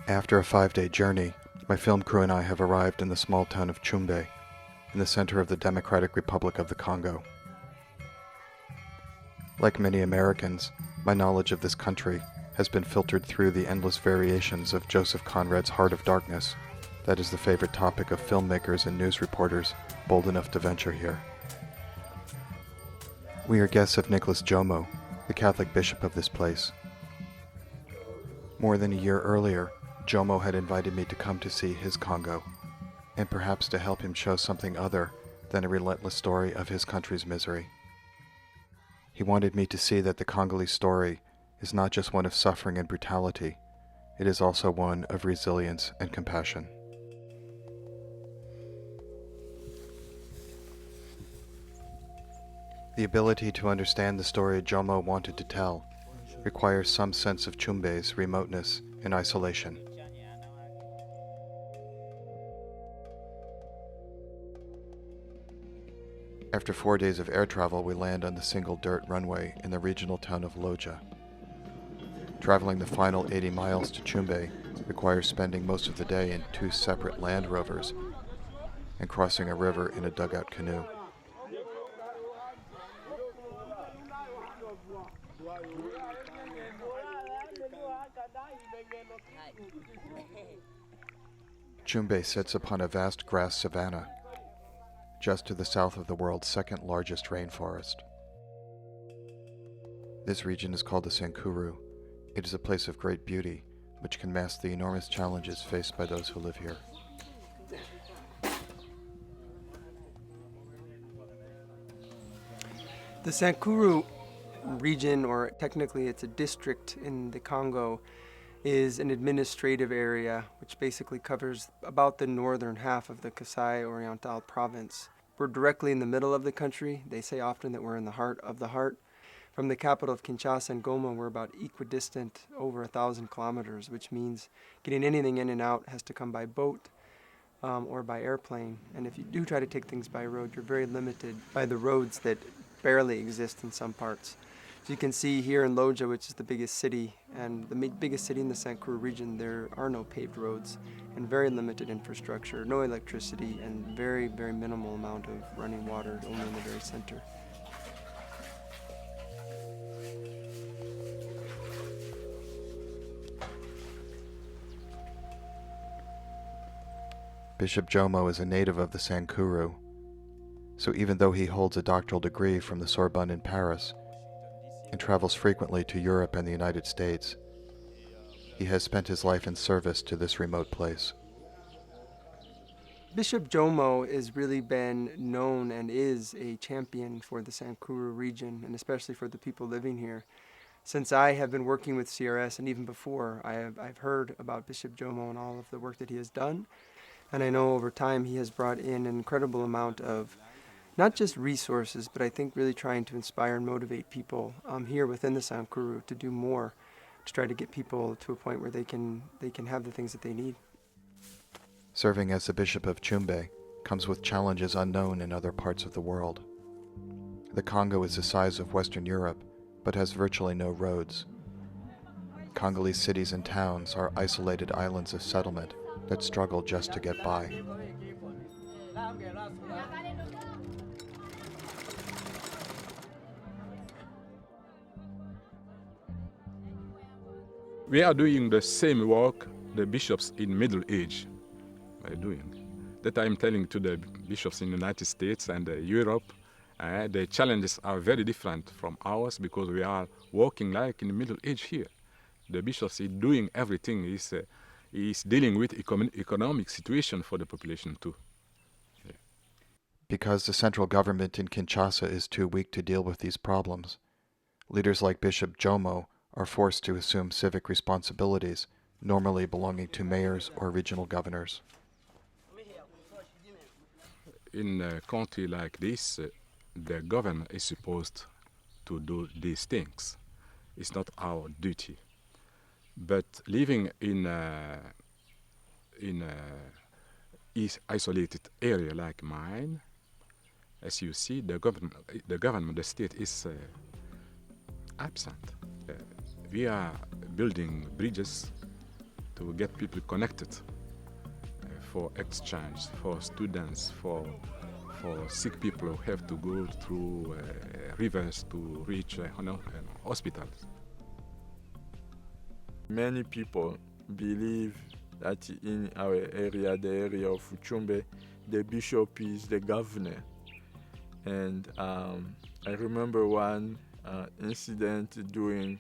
After a 5-day journey, my film crew and I have arrived in the small town of Tshumbe, in the center of the Democratic Republic of the Congo. Like many Americans, my knowledge of this country has been filtered through the endless variations of Joseph Conrad's Heart of Darkness, that is the favorite topic of filmmakers and news reporters bold enough to venture here. We are guests of Nicolas Djomo, the Catholic bishop of this place. More than a year earlier, Djomo had invited me to come to see his Congo, and perhaps to help him show something other than a relentless story of his country's misery. He wanted me to see that the Congolese story is not just one of suffering and brutality, it is also one of resilience and compassion. The ability to understand the story Djomo wanted to tell requires some sense of Tshumbe's remoteness and isolation. After 4 days of air travel, we land on the single dirt runway in the regional town of Loja. Traveling the final 80 miles to Tshumbe requires spending most of the day in 2 separate Land Rovers and crossing a river in a dugout canoe. Tshumbe sits upon a vast grass savanna, just to the south of the world's second largest rainforest. This region is called the Sankuru. It is a place of great beauty, which can mask the enormous challenges faced by those who live here. The Sankuru region, or technically it's a district in the Congo, is an administrative area which basically covers about the northern half of the Kasai Oriental province. We're directly in the middle of the country. They say often that we're in the heart of the heart. From the capital of Kinshasa and Goma, we're about equidistant, over 1,000 kilometers, which means getting anything in and out has to come by boat or by airplane. And if you do try to take things by road, you're very limited by the roads that barely exist in some parts. So you can see here in Loja, which is the biggest city, and the biggest city in the Sankuru region, there are no paved roads and very limited infrastructure, no electricity, and very, very minimal amount of running water, only in the very center. Bishop Djomo is a native of the Sankuru, so even though he holds a doctoral degree from the Sorbonne in Paris and travels frequently to Europe and the United States, he has spent his life in service to this remote place. Bishop Djomo has really been known and is a champion for the Sankuru region, and especially for the people living here. Since I have been working with CRS, and even before, I've heard about Bishop Djomo and all of the work that he has done. And I know over time he has brought in an incredible amount of not just resources, but I think really trying to inspire and motivate people here within the Sankuru to do more, to try to get people to a point where they can have the things that they need. Serving as the Bishop of Tshumbe comes with challenges unknown in other parts of the world. The Congo is the size of Western Europe, but has virtually no roads. Congolese cities and towns are isolated islands of settlement that struggle just to get by. We are doing the same work the bishops in middle age are doing. That I'm telling to the bishops in the United States and Europe, the challenges are very different from ours because we are working like in the middle age here. The bishops is doing everything, is dealing with economic situation for the population too. Yeah. Because the central government in Kinshasa is too weak to deal with these problems, leaders like Bishop Djomo are forced to assume civic responsibilities normally belonging to mayors or regional governors. In a country like this, the governor is supposed to do these things. It's not our duty. But living in a isolated area like mine, as you see, the government, the state is absent. We are building bridges to get people connected for exchange, for students, for sick people who have to go through rivers to reach hospitals. Many people believe that in our area, the area of Tshumbe, the bishop is the governor. And I remember one incident during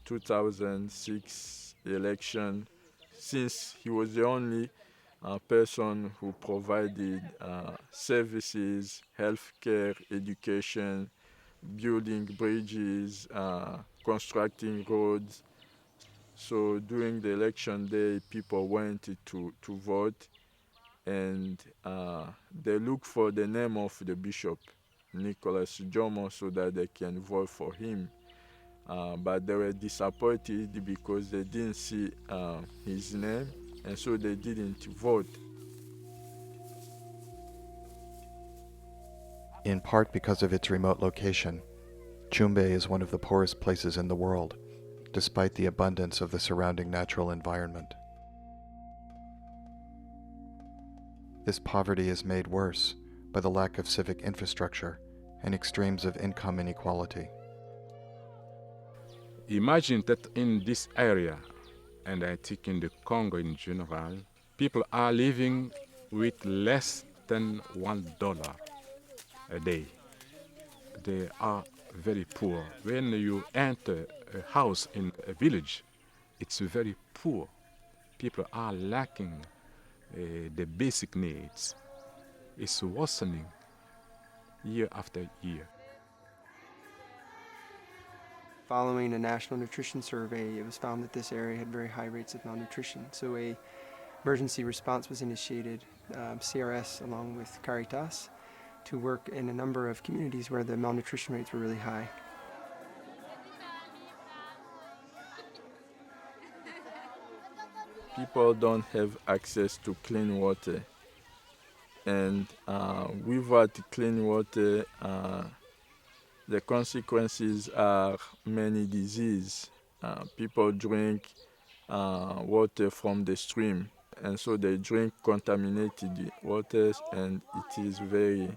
2006 election, since he was the only person who provided services, healthcare, education, building bridges, constructing roads. So during the election day, people went to vote, and they looked for the name of the bishop, Nicolas Djomo, so that they can vote for him. But they were disappointed because they didn't see his name, and so they didn't vote. In part because of its remote location, Tshumbe is one of the poorest places in the world, despite the abundance of the surrounding natural environment. This poverty is made worse by the lack of civic infrastructure and extremes of income inequality. Imagine that in this area, and I think in the Congo in general, people are living with less than $1 a day. They are very poor. When you enter a house in a village, it's very poor. People are lacking the basic needs. It's worsening year after year. Following a national nutrition survey, it was found that this area had very high rates of malnutrition. So a emergency response was initiated, CRS along with Caritas, to work in a number of communities where the malnutrition rates were really high. People don't have access to clean water, and without clean water, the consequences are many diseases. People drink water from the stream, and so they drink contaminated waters, and it is very,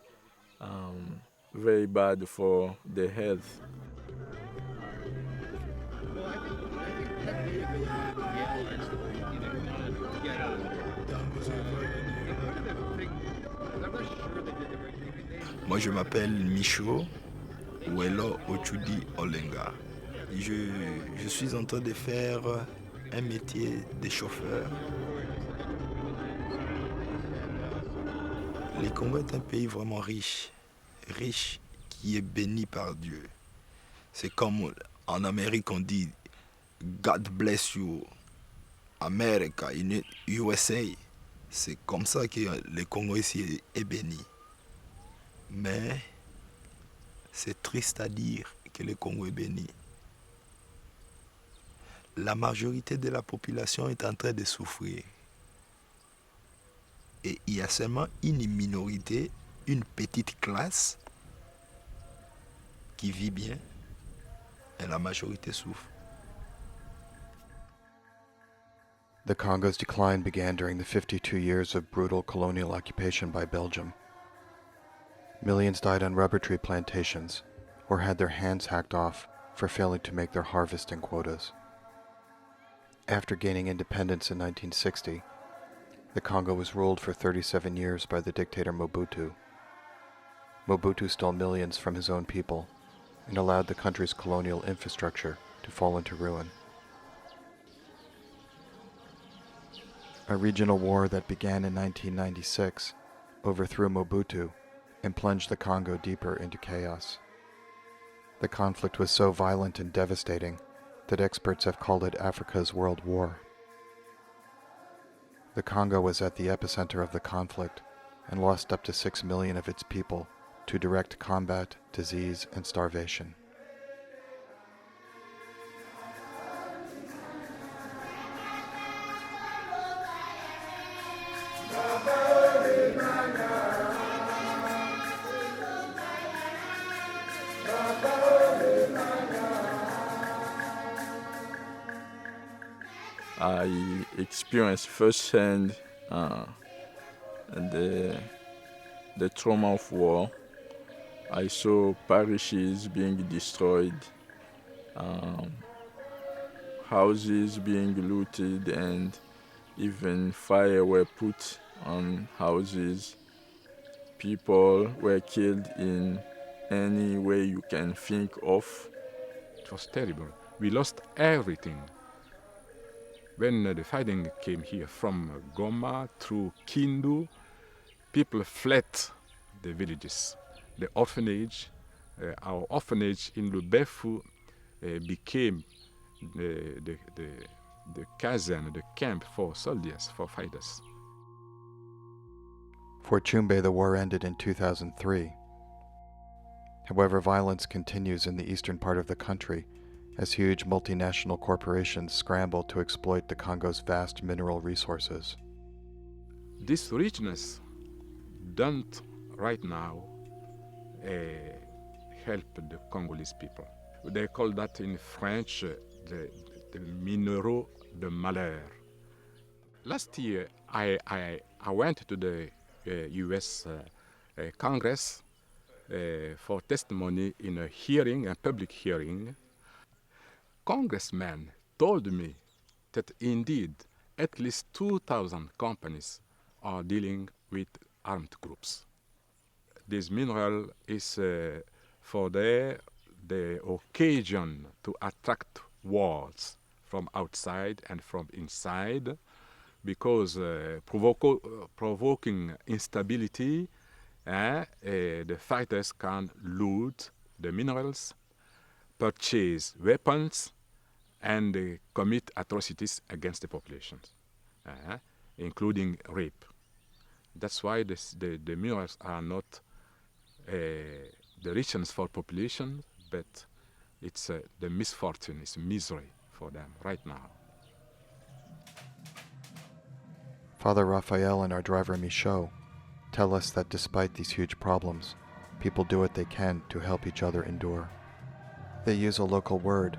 very bad for the health. Moi, je m'appelle Micho Welo Ochudi Olenga. Je suis en train de faire un métier de chauffeur. Le Congo est un pays vraiment riche, qui est béni par Dieu. C'est comme en Amérique on dit God bless you, America, USA. C'est comme ça que le Congo ici est béni. Mais c'est triste à dire que le Congo est béni. La majorité de la population est en train de souffrir. Et il y a seulement une minorité, une petite classe qui vit bien et la majorité souffre. The Congo's decline began during the 52 years of brutal colonial occupation by Belgium. Millions died on rubber tree plantations or had their hands hacked off for failing to make their harvesting quotas. After gaining independence in 1960, the Congo was ruled for 37 years by the dictator Mobutu. Mobutu stole millions from his own people and allowed the country's colonial infrastructure to fall into ruin. A regional war that began in 1996 overthrew Mobutu and plunged the Congo deeper into chaos. The conflict was so violent and devastating that experts have called it Africa's World War. The Congo was at the epicenter of the conflict and lost up to 6 million of its people to direct combat, disease, and starvation. I experienced firsthand the trauma of war. I saw parishes being destroyed, houses being looted, and even fire were put on houses. People were killed in any way you can think of. It was terrible. We lost everything. When the fighting came here from Goma through Kindu, people fled the villages. The orphanage, our orphanage in Lubefu became the caserne, the camp for soldiers, for fighters. For Tshumbe, the war ended in 2003. However, violence continues in the eastern part of the country as huge multinational corporations scramble to exploit the Congo's vast mineral resources. This richness don't right now help the Congolese people. They call that in French the minéraux de malheur. Last year, I went to the U.S. Congress for testimony in a hearing, a public hearing. Congressmen told me that indeed at least 2,000 companies are dealing with armed groups. This mineral is for the occasion to attract wars from outside and from inside, because provoking instability, the fighters can loot the minerals, purchase weapons, and commit atrocities against the population, including rape. That's why the minerals are not the richness for population, but it's the misfortune, it's misery for them right now. Father Raphael and our driver Michaud tell us that despite these huge problems, people do what they can to help each other endure. They use a local word,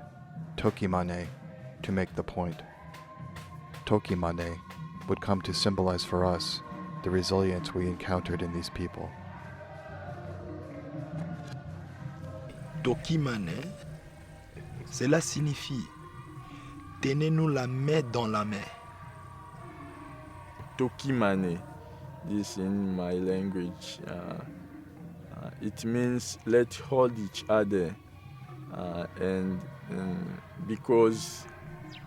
Tokimane, to make the point. Tokimane would come to symbolize for us the resilience we encountered in these people. Tokimane, cela signifie tenez-nous la main dans la main. Tokimane, this in my language, it means let's hold each other, and because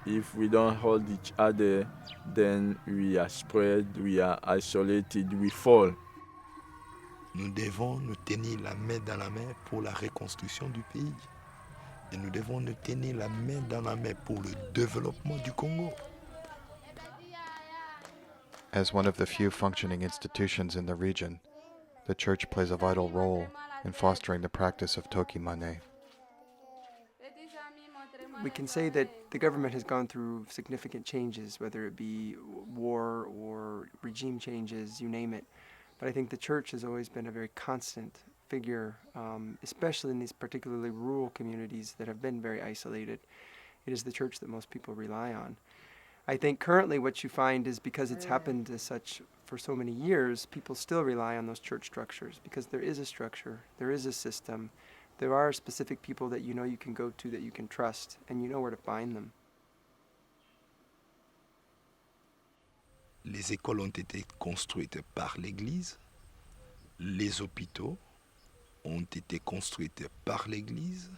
if we don't hold each other, then we are spread, we are isolated, we fall. Nous devons nous tenir la main dans la main pour la reconstruction du pays. Et nous devons nous tenir la main dans la main pour le développement du Congo. As one of the few functioning institutions in the region, the Church plays a vital role in fostering the practice of Tokimane. We can say that the government has gone through significant changes, whether it be war or regime changes, you name it. But I think the Church has always been a very constant figure, especially in these particularly rural communities that have been very isolated. It is the Church that most people rely on. I think currently what you find is, because it's happened as such for so many years, people still rely on those church structures, because there is a structure, there is a system, there are specific people that you know you can go to, that you can trust, and you know where to find them. Les écoles ont été construites par l'Église, les hôpitaux ont été construits par l'Église.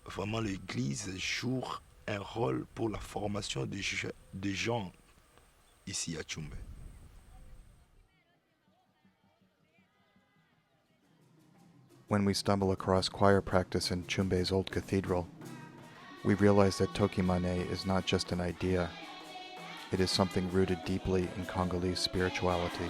Vraiment, l'Église joue un rôle pour la formation des gens ici à Tshumbe. When we stumble across choir practice in Tshumbe's old cathedral, we realize that Tokimane is not just an idea. It is something rooted deeply in Congolese spirituality.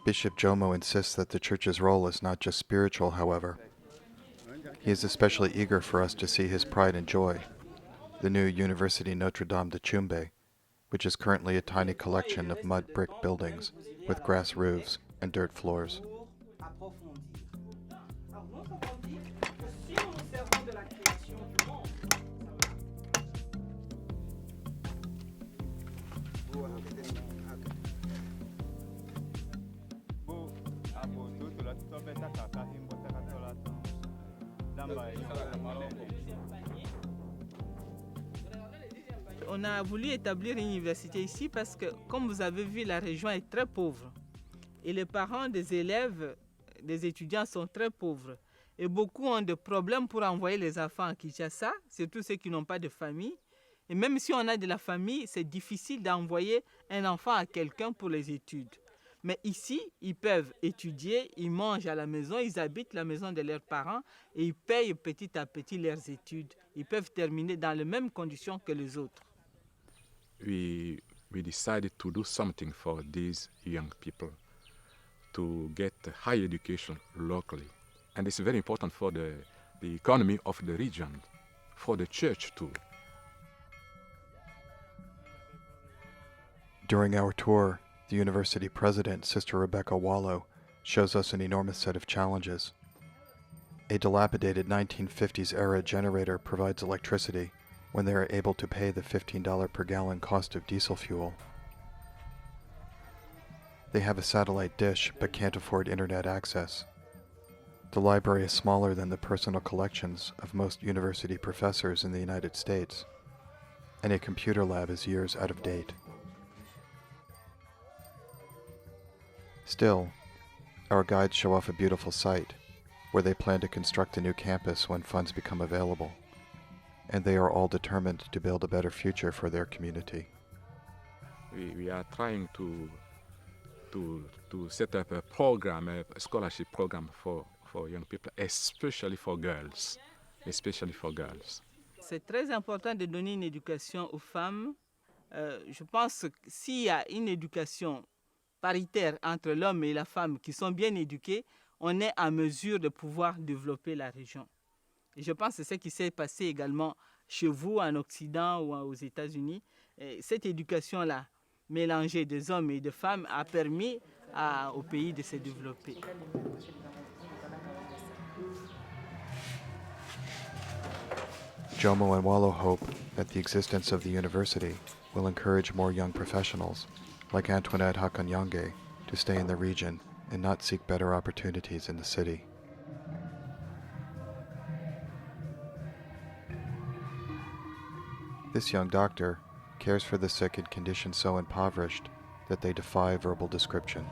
Bishop Djomo insists that the church's role is not just spiritual, however. He is especially eager for us to see his pride and joy, the new University Notre Dame de Tshumbe, which is currently a tiny collection of mud brick buildings with grass roofs and dirt floors. On a voulu établir une université ici parce que, comme vous avez vu, la région est très pauvre. Et les parents des élèves, des étudiants sont très pauvres. Et beaucoup ont des problèmes pour envoyer les enfants à Kinshasa, surtout ceux qui n'ont pas de famille. Et même si on a de la famille, c'est difficile d'envoyer un enfant à quelqu'un pour les études. Mais ici, ils peuvent étudier, ils mangent à la maison, ils habitent la maison de leurs parents et ils payent petit à petit leurs études. Ils peuvent terminer dans les mêmes conditions que les autres. We decided to do something for these young people to get higher education locally. And it's very important for the economy of the region, for the church too. During our tour, the university president, Sister Rebecca Wallow, shows us an enormous set of challenges. A dilapidated 1950s-era generator provides electricity when they are able to pay the $15 per gallon cost of diesel fuel. They have a satellite dish but can't afford internet access. The library is smaller than the personal collections of most university professors in the United States, and a computer lab is years out of date. Still, our guides show off a beautiful site where they plan to construct a new campus when funds become available, and they are all determined to build a better future for their community. We are trying to set up a program, a scholarship program for young people, especially for girls. C'est très important de donner une éducation aux femmes. Je pense que s'il y a une éducation paritaire entre l'homme et la femme qui sont bien éduqués, on est en mesure de pouvoir développer la région. Et je pense que c'est ce qui s'est passé également chez vous, en Occident ou aux États-Unis. Et cette éducation-là, mélangée des hommes et des femmes, a permis au pays de se développer. Djomo and Wallow hope that the existence of the university will encourage more young professionals, like Antoinette Hakanyonge, to stay in the region and not seek better opportunities in the city. This young doctor cares for the sick in conditions so impoverished that they defy verbal description.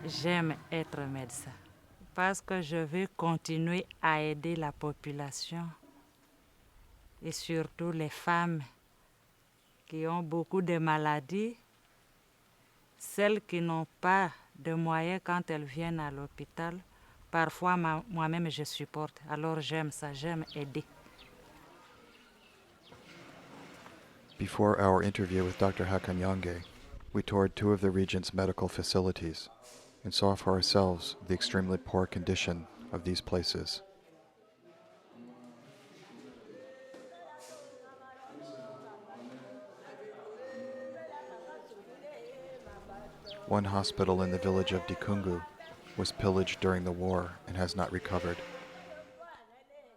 J'aime être médecin parce que je veux continuer à aider la population et surtout les femmes qui ont beaucoup de maladies, celles qui n'ont pas de moyens quand elles viennent à l'hôpital. Parfois, moi-même, je supporte. Alors, j'aime ça, j'aime aider. Before our interview with Dr. Hakanyonge, we toured two of the region's medical facilities and saw for ourselves the extremely poor condition of these places. One hospital in the village of Dikungu was pillaged during the war and has not recovered.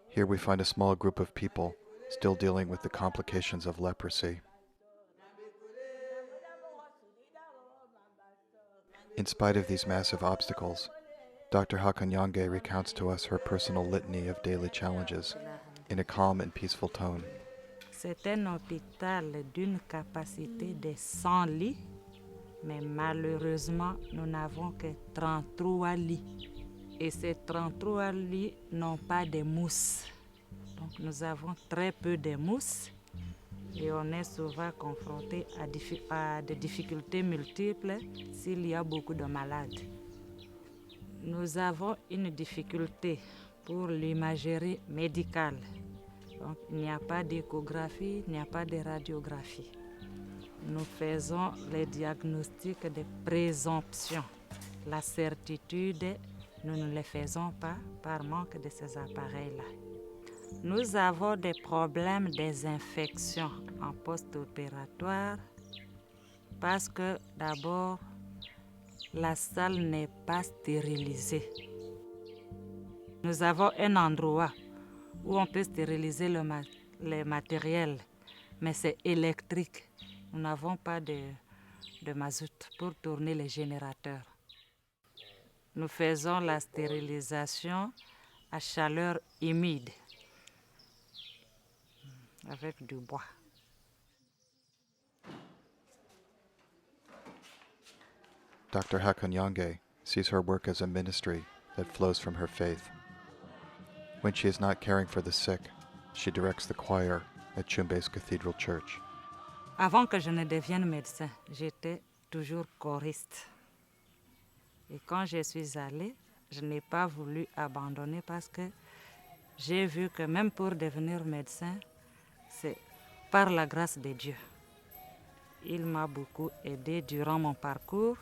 Here we find a small group of people still dealing with the complications of leprosy. In spite of these massive obstacles, Dr. Hakanyonge recounts to us her personal litany of daily challenges in a calm and peaceful tone. C'est un hôpital d'une capacité de 100 lits, mais malheureusement, nous n'avons que 33 lits. Et ces 33 lits n'ont pas de mousse. Donc nous avons très peu de mousse et on est souvent confronté à des difficultés multiples s'il y a beaucoup de malades. Nous avons une difficulté pour l'imagerie médicale. Donc, il n'y a pas d'échographie, il n'y a pas de radiographie. Nous faisons les diagnostics de présomption. La certitude, nous ne les faisons pas par manque de ces appareils-là. Nous avons des problèmes des infections en post-opératoire parce que d'abord, la salle n'est pas stérilisée. Nous avons un endroit où on peut stériliser le matériel, mais c'est électrique. Nous n'avons pas de mazout pour tourner les générateurs. Nous faisons la stérilisation à chaleur humide avec du bois. Dr. Hakonyange sees her work as a ministry that flows from her faith. When she is not caring for the sick, she directs the choir at Tshumbe's Cathedral Church. Avant que je ne devienne médecin, j'étais toujours choriste. Et quand je suis allée, je n'ai pas voulu abandonner parce que j'ai vu que même pour devenir médecin, c'est par la grâce de Dieu. Il m'a beaucoup aidé durant mon parcours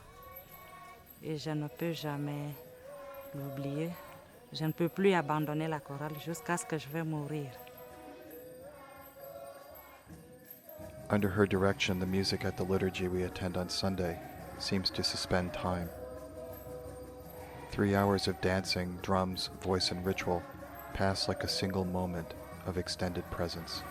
et je ne peux jamais l'oublier. Je ne peux plus abandonner la chorale jusqu'à ce que je vais mourir. Under her direction, the music at the liturgy we attend on Sunday seems to suspend time. 3 hours of dancing, drums, voice, and ritual pass like a single moment of extended presence.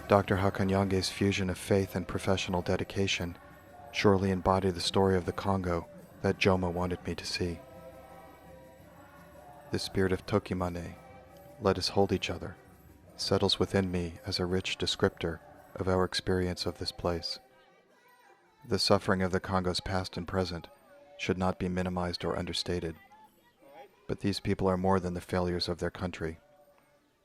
Dr. Hakonyange's fusion of faith and professional dedication surely embody the story of the Congo that Djomo wanted me to see. The spirit of Tokimane, let us hold each other, settles within me as a rich descriptor of our experience of this place. The suffering of the Congo's past and present should not be minimized or understated, but these people are more than the failures of their country,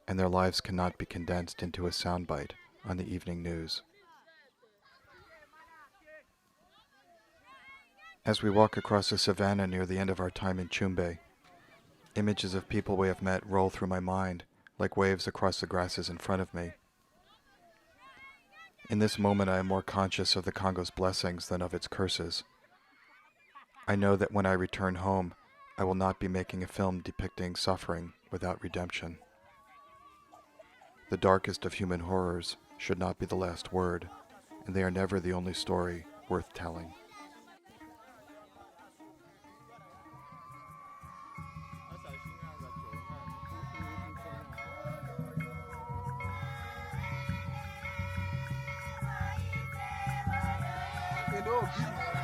and their lives cannot be condensed into a soundbite on the evening news. As we walk across the savannah near the end of our time in Tshumbe, images of people we have met roll through my mind like waves across the grasses in front of me. In this moment, I am more conscious of the Congo's blessings than of its curses. I know that when I return home, I will not be making a film depicting suffering without redemption. The darkest of human horrors should not be the last word, and they are never the only story worth telling. Hello.